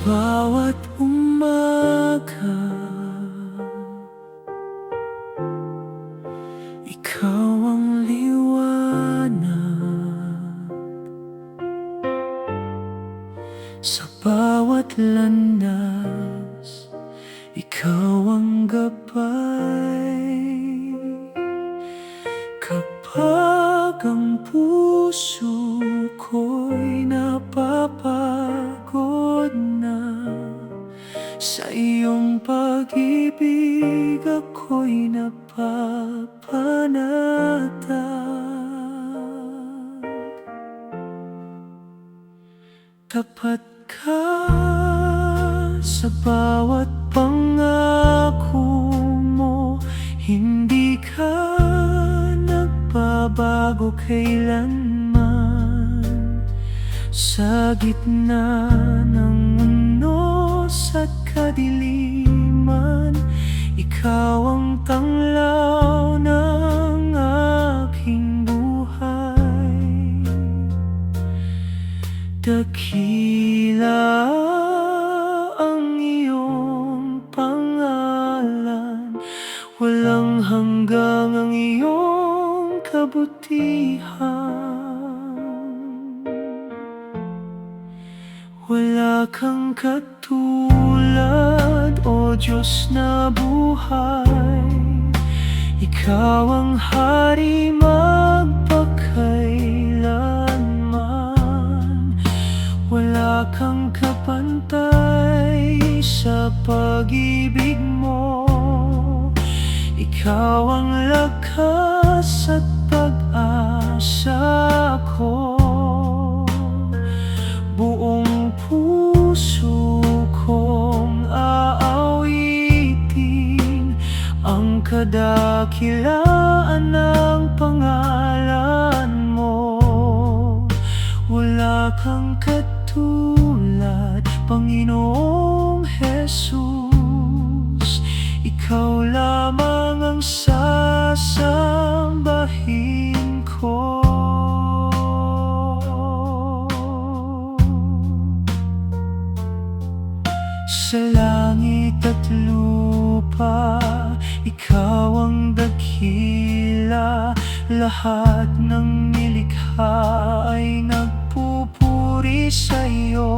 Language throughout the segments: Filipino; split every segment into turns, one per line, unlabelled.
bawat umaga, ikaw ang liwanag. Sa bawat landas, ikaw ang gabay. Kapag ang puso ko'y napapagod na, sa iyong pag-ibig ako'y napapanatag. Tapat ka sa bawat pangako mo, hindi ka nagbabago kailanman. Sa gitna ng unos at kadiliman, ikaw ang tanglaw ng aking buhay. Dakila ang iyong pangalan, walang hanggang ang iyong kabutihan. Wala kang katulad, O Diyos na buhay. Ikaw ang hari magpakailanman. Wala kang kapantay sa pag-ibig mo. Ikaw ang lakas at pag-asa ko. Buong puso kong aawitin ang kadakilaan ng pangalan mo. Wala kang katulad, Panginoong Jesus. Ikaw lamang ang sasambahin ko. Sa langit at lupa, ikaw ang dakila. Lahat ng nilikha ay nagpupuri sa iyo.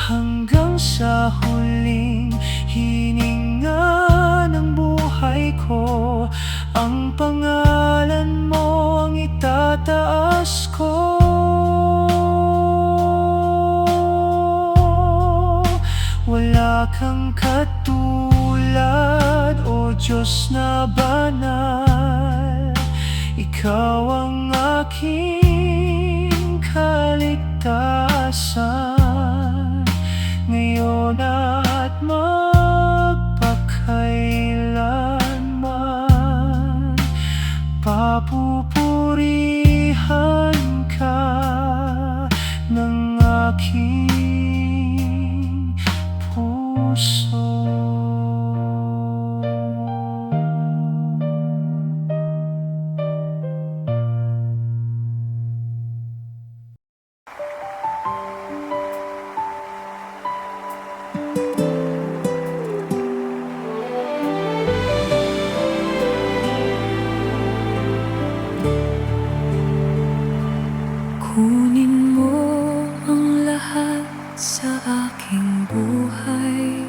Hanggang sa huling hininga ng buhay ko, ang pangalan mo ang itataas ko. Wala kang katulad, O Diyos na banal. Ikaw ang aking kaligtasan, ngayon at magpakailanman. Papupurihan ka ng aking puso. Kunin mo ang lahat sa aking buhay,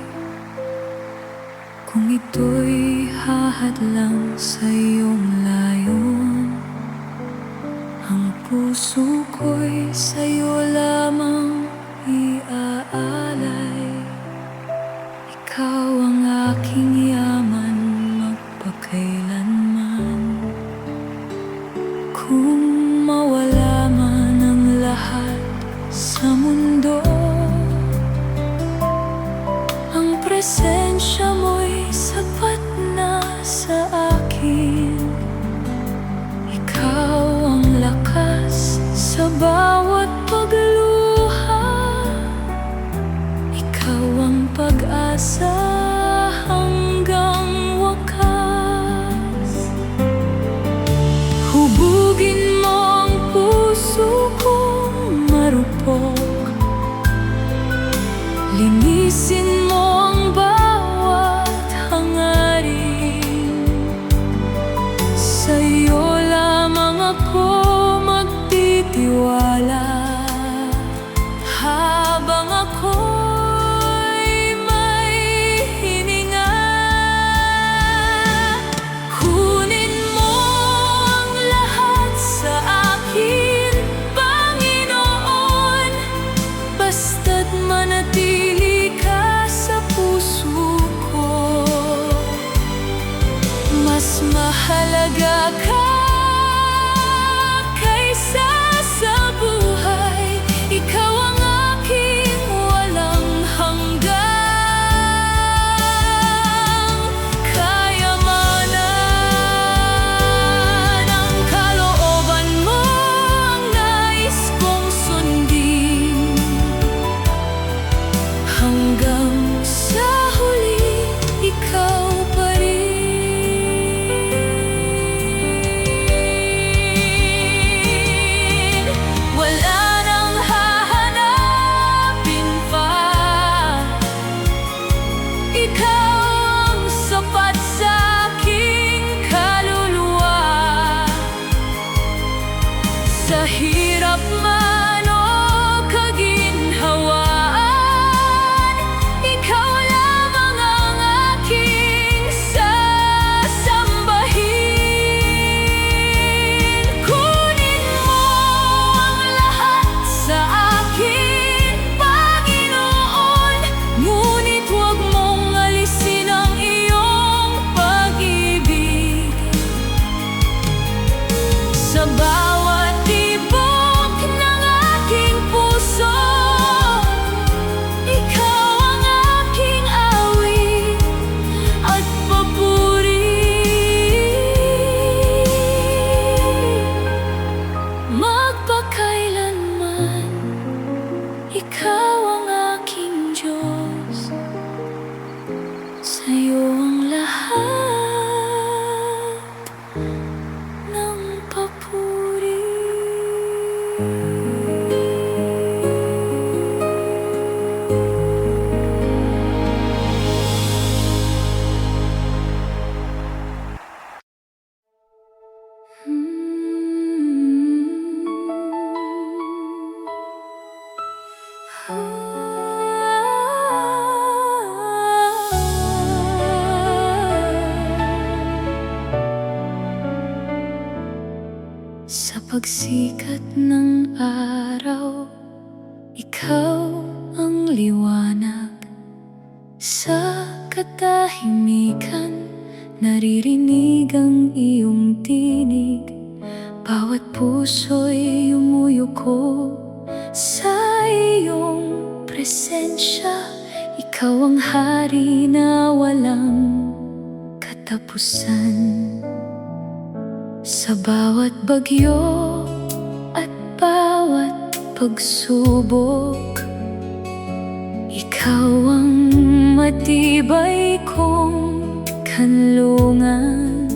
kung ito'y hahadlang sa iyong layon. Ang puso ko'y sa'yo lamang iaalay. Ikaw ang aking yaman magpakailanman. Kung mawala man ang lahat sa mundo, ang presensya mo'y sapat na sa akin. Ikaw ang lakas sa bawat pagluha. Ikaw ang pag-asa hanggang wakas. Hubugin mo ang puso kong marupok. Sa pagsikat ng araw, ikaw ang liwanag. Sa katahimikan, naririnig ang iyong tinig. Bawat puso'y umuyuko sa iyong presensya. Ikaw ang hari na walang katapusan. Sa bawat bagyo at bawat pagsubok, ikaw ang matibay kong kanlungan.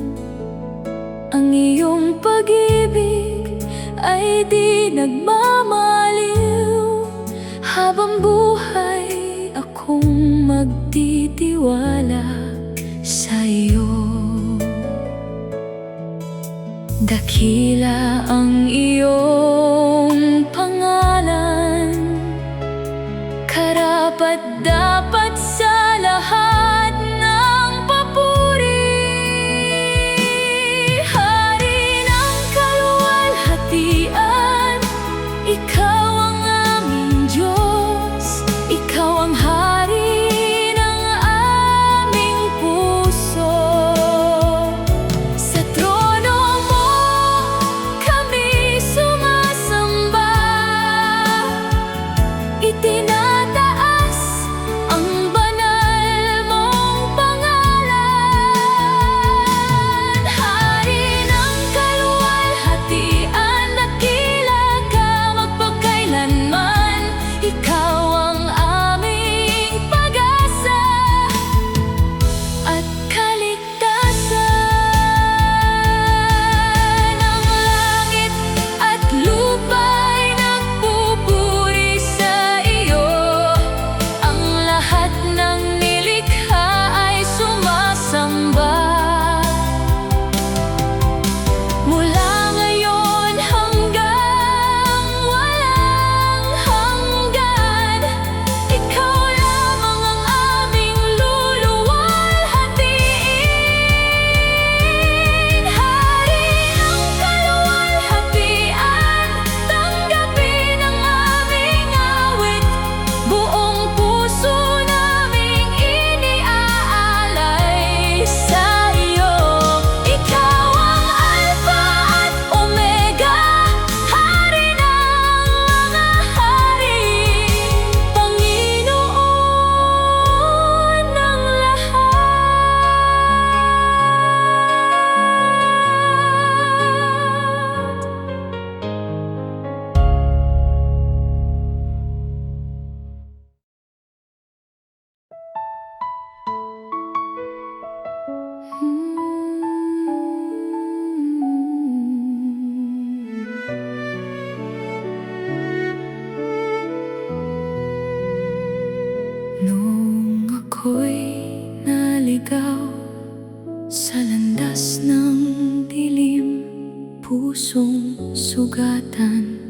Ang iyong pag-ibig ay di nagmamaliw. Habang buhay akong magtitiwala sa iyo. Dakila ang iyong pangalan, karapat-dapat sa lahat ng papuri. Hari ng kaluwalhatian, ikaw ang aming Diyos. Ikaw ang hari ng aming puso. Sa trono mo kami sumasamba, itinataas ang banal mong pangalan. Hari ng kaluwalhatian, dakila ka magpakailanman. Ikaw ang aming pag-asa at kaligtasan. Ang langit at lupa'y nagpupuri sa iyo. Ang lahat ng nilikha ay sumasamba. Mula ngayon hanggang walang hanggan, ikaw lamang ang aming luluwalhatiin. Hari ng kaluwalhatian, tanggapin ang aming awit. Buong puso naming iniaalay sa iyo. Ikaw ang Alpha at Omega, Hari ng mga hari, Panginoon ng lahat. Nung ako'y naligaw sa landas ng dilim, pusong sugatan,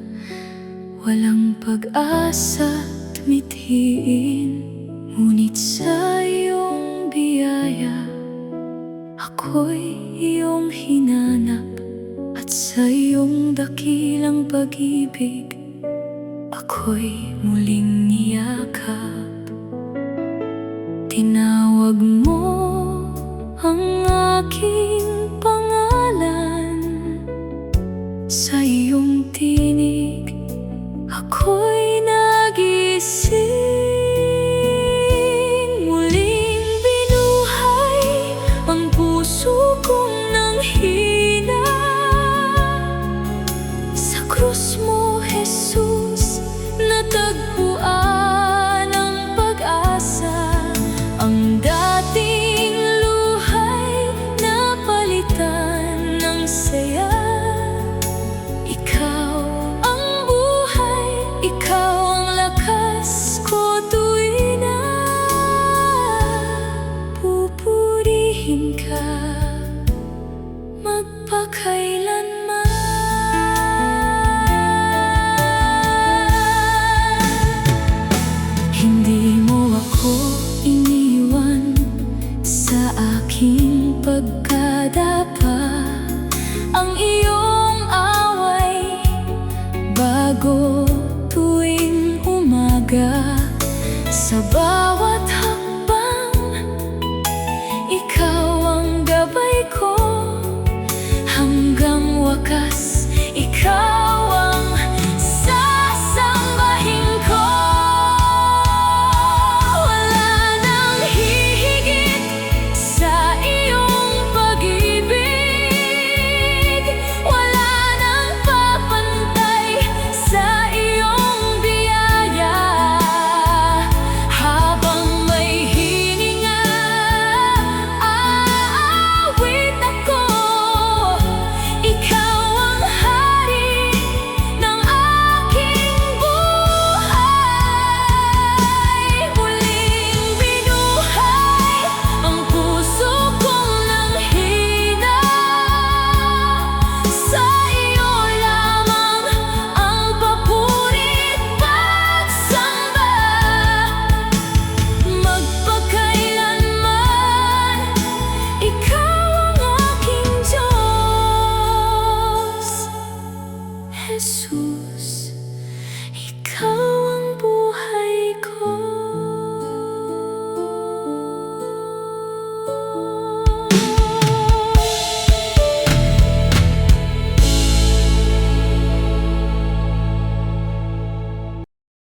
walang pag-asa't mithiin. Ngunit sa iyong biyaya, ako'y iyong hinanap. At sa iyong dakilang pag-ibig, ako'y muling niyakap. Tinawag mo ang aking pangalan. Sa iyong tinig, ako'y nagising. Muling binuhay ang puso kong nanghina. Sa krus mo, Jesus, natagpuan ang pag-asa. Ang dating luhay napalitan ng saya. Ikaw ang buhay, ikaw ang lakas umaga sa bahay.